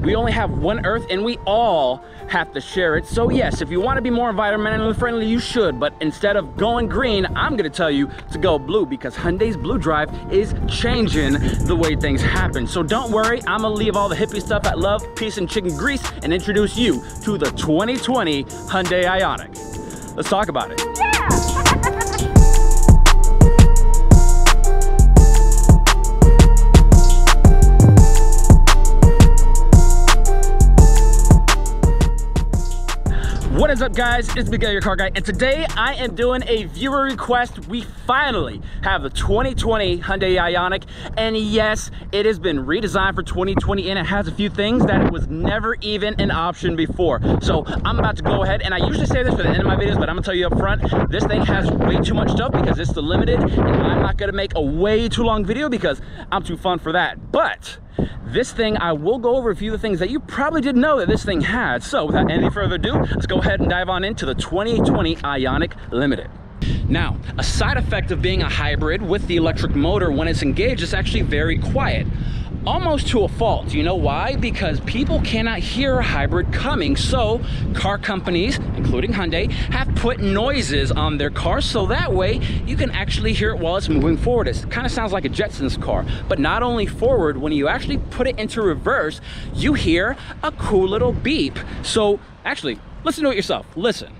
We only have one Earth and we all have to share it. So yes, if you want to be more environmentally friendly, you should, but instead of going green, I'm gonna tell you to go blue, because Hyundai's Blue Drive is changing the way things happen. So don't worry, I'm gonna leave all the hippie stuff at love, peace, and chicken grease and introduce you to the 2020 Hyundai Ioniq. Let's talk about it. What is up, guys? It's Miguel, your car guy, and today I am doing a viewer request. We finally have the 2020 Hyundai Ioniq, and yes, it has been redesigned for 2020, and it has a few things that it was never even an option before. So I'm about to go ahead, and I usually say this for the end of my videos, but I'm gonna tell you up front, this thing has way too much stuff because it's the limited, and I'm not gonna make a way too long video because I'm too fun for that. But this thing, I will go over a few of the things that you probably didn't know that this thing had. So without any further ado, let's go ahead and dive on into the 2020 Ioniq Limited. Now, a side effect of being a hybrid with the electric motor, when it's engaged, it's actually very quiet. Almost to a fault. Do you know why? Because people cannot hear a hybrid coming. So car companies, including Hyundai, have put noises on their cars so that way you can actually hear it while it's moving forward. It kind of sounds like a Jetsons car, but not only forward, when you actually put it into reverse, you hear a cool little beep. So actually, listen to it yourself. Listen.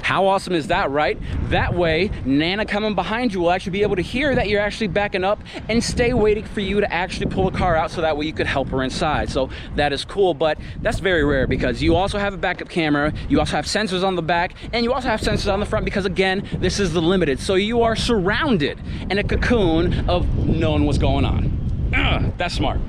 How awesome is that, right? That way, Nana coming behind you will actually be able to hear that you're actually backing up and stay waiting for you to actually pull the car out so that way you could help her inside. So that is cool, but that's very rare because you also have a backup camera, you also have sensors on the back, and you also have sensors on the front because, again, this is the Limited. So you are surrounded in a cocoon of knowing what's going on. That's smart.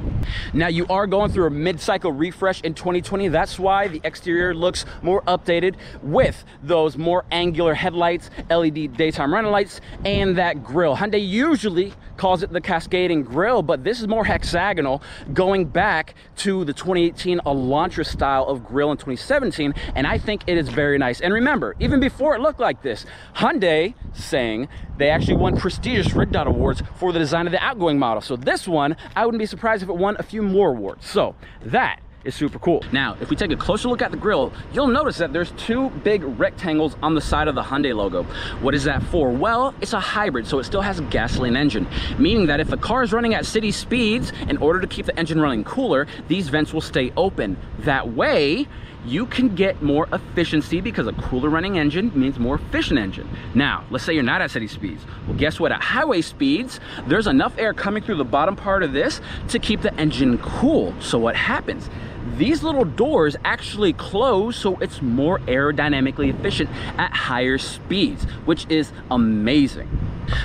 Now, you are going through a mid-cycle refresh in 2020. That's why the exterior looks more updated with those more angular headlights, LED daytime running lights, and that grille. Hyundai usually calls it the cascading grille, but this is more hexagonal, going back to the 2018 Elantra style of grille in 2017, and I think it is very nice. And remember, even before it looked like this, Hyundai saying they actually won prestigious Red Dot Awards for the design of the outgoing model. So this one, I wouldn't be surprised if it won a few more awards. So that is super cool. Now, if we take a closer look at the grille, you'll notice that there's two big rectangles on the side of the Hyundai logo. What is that for? Well, it's a hybrid, so it still has a gasoline engine, meaning that if a car is running at city speeds, in order to keep the engine running cooler, these vents will stay open. That way, you can get more efficiency because a cooler running engine means more efficient engine. Now, let's say you're not at city speeds. Well, guess what? At highway speeds, there's enough air coming through the bottom part of this to keep the engine cool. So what happens? These little doors actually close, so it's more aerodynamically efficient at higher speeds, which is amazing.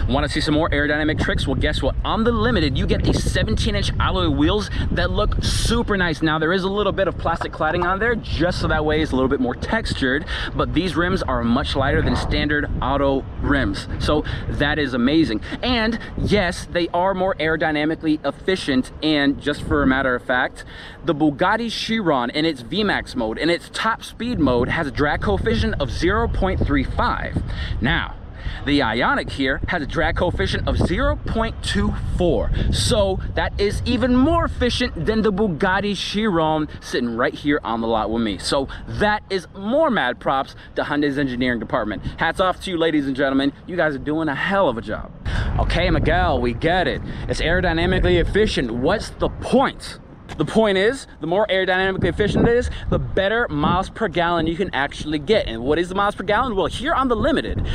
Want to see some more aerodynamic tricks? Well, guess what? On the Limited, you get these 17-inch alloy wheels that look super nice. Now, there is a little bit of plastic cladding on there, just so that way it's a little bit more textured, but these rims are much lighter than standard auto rims. So that is amazing. And yes, they are more aerodynamically efficient, and just for a matter of fact, the Bugatti Chiron in its VMAX mode, in its top speed mode, has a drag coefficient of 0.35. Now, the Ioniq here has a drag coefficient of 0.24. So that is even more efficient than the Bugatti Chiron sitting right here on the lot with me. So that is more mad props to Hyundai's engineering department. Hats off to you, ladies and gentlemen. You guys are doing a hell of a job. Okay, Miguel, we get it. It's aerodynamically efficient. What's the point? The point is, the more aerodynamically efficient it is, the better miles per gallon you can actually get. And what is the miles per gallon? Well, here on the Limited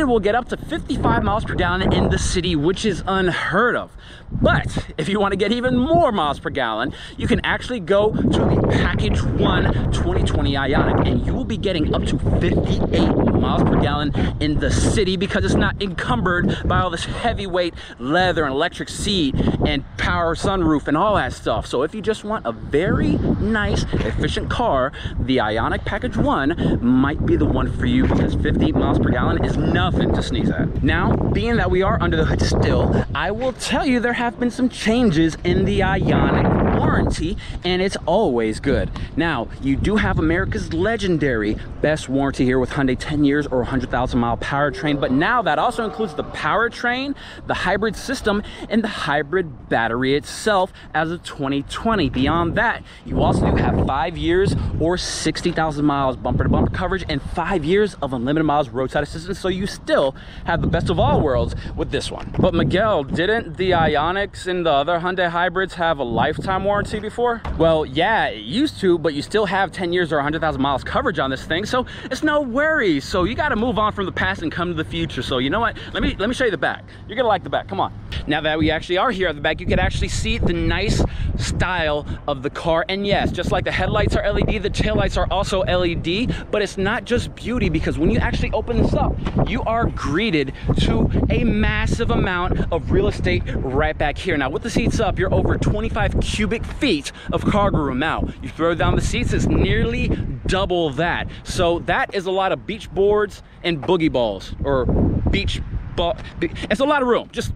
will get up to 55 miles per gallon in the city, which is unheard of. But if you want to get even more miles per gallon, you can actually go to the Package 1 2020 Ioniq, and you will be getting up to 58 miles per gallon in the city because it's not encumbered by all this heavyweight leather and electric seat and power sunroof and all that stuff. So if you just want a very nice, efficient car, the Ioniq Package 1 might be the one for you because 58 miles per gallon is nothing to sneeze at. Now, being that we are under the hood still, I will tell you there have been some changes in the Ioniq warranty. warranty, and it's always good. Now, you do have America's legendary best warranty here with Hyundai, 10 years or 100,000 mile powertrain, but now that also includes the powertrain, the hybrid system, and the hybrid battery itself as of 2020. Beyond that, you also do have 5 years or 60,000 miles bumper to bumper coverage and 5 years of unlimited miles roadside assistance, so you still have the best of all worlds with this one. But Miguel, didn't the Ioniqs and the other Hyundai hybrids have a lifetime warranty before? Well, yeah, it used to, but you still have 10 years or 100,000 miles coverage on this thing, so it's no worries. So you got to move on from the past and come to the future. So you know what? Let me show you the back. You're gonna like the back. Come on. Now that we actually are here at the back, you can actually see the nice style of the car. And yes, just like the headlights are LED, the taillights are also LED, but it's not just beauty, because when you actually open this up, you are greeted to a massive amount of real estate right back here. Now with the seats up, you're over 25 cubic feet of cargo room. Now you throw down the seats, it's nearly double that. So that is a lot of beach boards and boogie balls, or beach ball. It's a lot of room. Just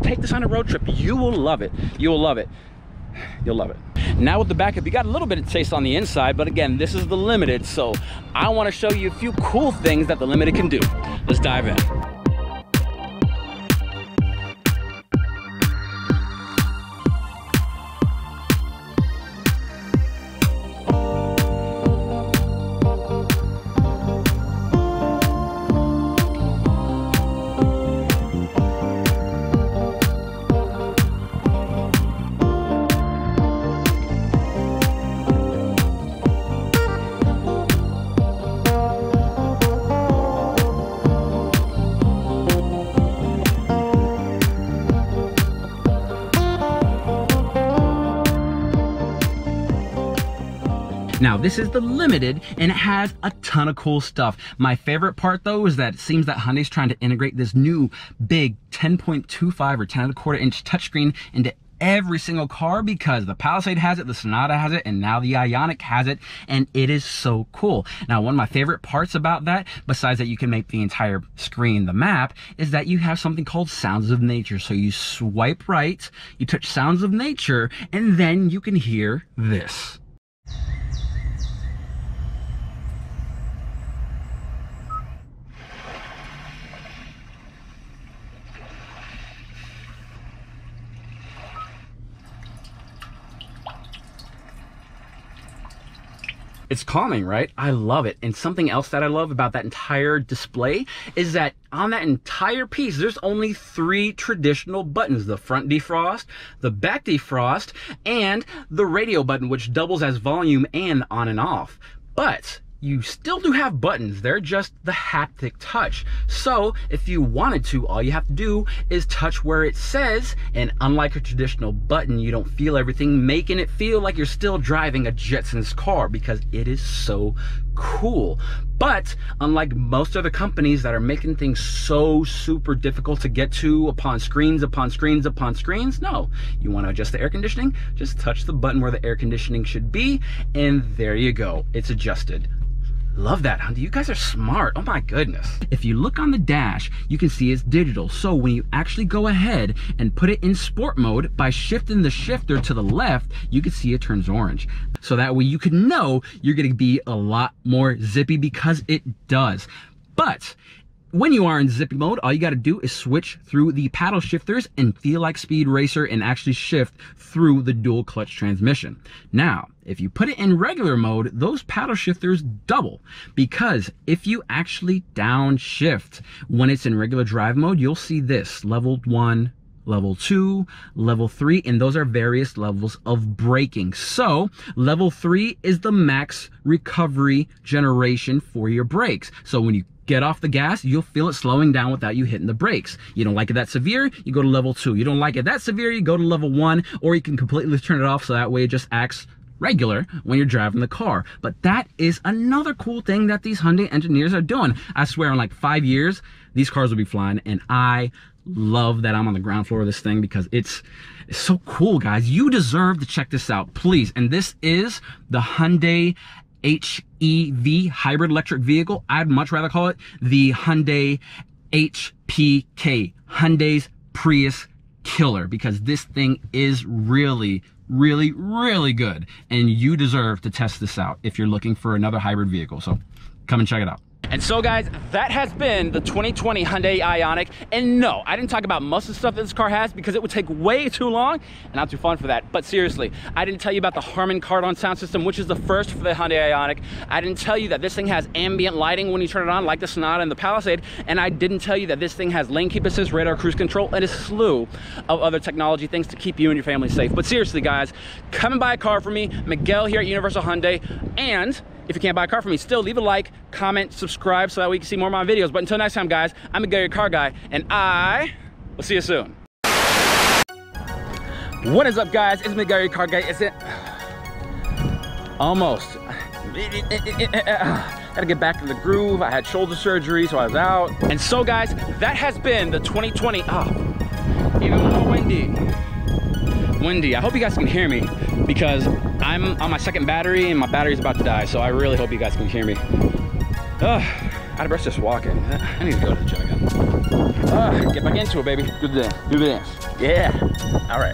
take this on a road trip. You will love it. You will love it. You'll love it. Now with the backup, you got a little bit of taste on the inside, but again, this is the Limited, so I want to show you a few cool things that the Limited can do. Let's dive in. Now this is the Limited, and it has a ton of cool stuff. My favorite part though is that it seems that Hyundai's trying to integrate this new big 10.25 or 10.25 inch touchscreen into every single car, because the Palisade has it, the Sonata has it, and now the Ioniq has it, and it is so cool. Now one of my favorite parts about that, besides that you can make the entire screen the map, is that you have something called Sounds of Nature. So you swipe right, you touch Sounds of Nature, and then you can hear this. It's calming, right? I love it. And something else that I love about that entire display is that on that entire piece, there's only 3 traditional buttons: the front defrost, the back defrost, and the radio button, which doubles as volume and on and off. But you still do have buttons. They're just the haptic touch. So if you wanted to, all you have to do is touch where it says, and unlike a traditional button, you don't feel everything, making it feel like you're still driving a Jetsons car, because it is so cool. But unlike most other companies that are making things so super difficult to get to upon screens, upon screens, upon screens, no. You want to adjust the air conditioning? Just touch the button where the air conditioning should be, and there you go. It's adjusted. Love that, Hyundai. You guys are smart. Oh my goodness. If you look on the dash, you can see it's digital. So when you actually go ahead and put it in sport mode, by shifting the shifter to the left, you can see it turns orange. So that way you can know you're gonna be a lot more zippy, because it does. But when you are in zippy mode, all you got to do is switch through the paddle shifters and feel like Speed Racer and actually shift through the dual clutch transmission. Now, if you put it in regular mode, those paddle shifters double, because if you actually downshift when it's in regular drive mode, you'll see this: level 1, level 2, level 3, and those are various levels of braking. So level 3 is the max recovery generation for your brakes. So when you get off the gas, you'll feel it slowing down without you hitting the brakes. You don't like it that severe, you go to level 2. You don't like it that severe, you go to level 1, or you can completely turn it off so that way it just acts regular when you're driving the car. But that is another cool thing that these Hyundai engineers are doing. I swear in like 5 years, these cars will be flying, and I love that I'm on the ground floor of this thing, because it's so cool, guys. You deserve to check this out, please. And this is the Hyundai HEV, hybrid electric vehicle. I'd much rather call it the Hyundai HPK, Hyundai's Prius killer, because this thing is really really, really good. And you deserve to test this out if you're looking for another hybrid vehicle. So come and check it out. And so guys, that has been the 2020 Hyundai Ioniq. And no, I didn't talk about most of the stuff that this car has because it would take way too long and not too fun for that. But seriously, I didn't tell you about the Harman Kardon sound system, which is the first for the Hyundai Ioniq. I didn't tell you that this thing has ambient lighting when you turn it on, like the Sonata and the Palisade. And I didn't tell you that this thing has lane keep assist, radar cruise control, and a slew of other technology things to keep you and your family safe. But seriously guys, come and buy a car from me, Miguel here at Universal Hyundai. And if you can't buy a car from me, still leave a like, comment, subscribe so that we can see more of my videos. But until next time, guys, I'm Miguel, your car guy, and I will see you soon. What is up, guys? It's Miguel, your car guy. Is it? Almost. Gotta get back to the groove. I had shoulder surgery, so I was out. And so, guys, that has been the 2020. Even more windy. I hope you guys can hear me because I'm on my second battery and my battery's about to die, so I really hope you guys can hear me. Out of breath just walking. I need to go to the gym again. Get back into it, baby. Do this. Yeah. All right.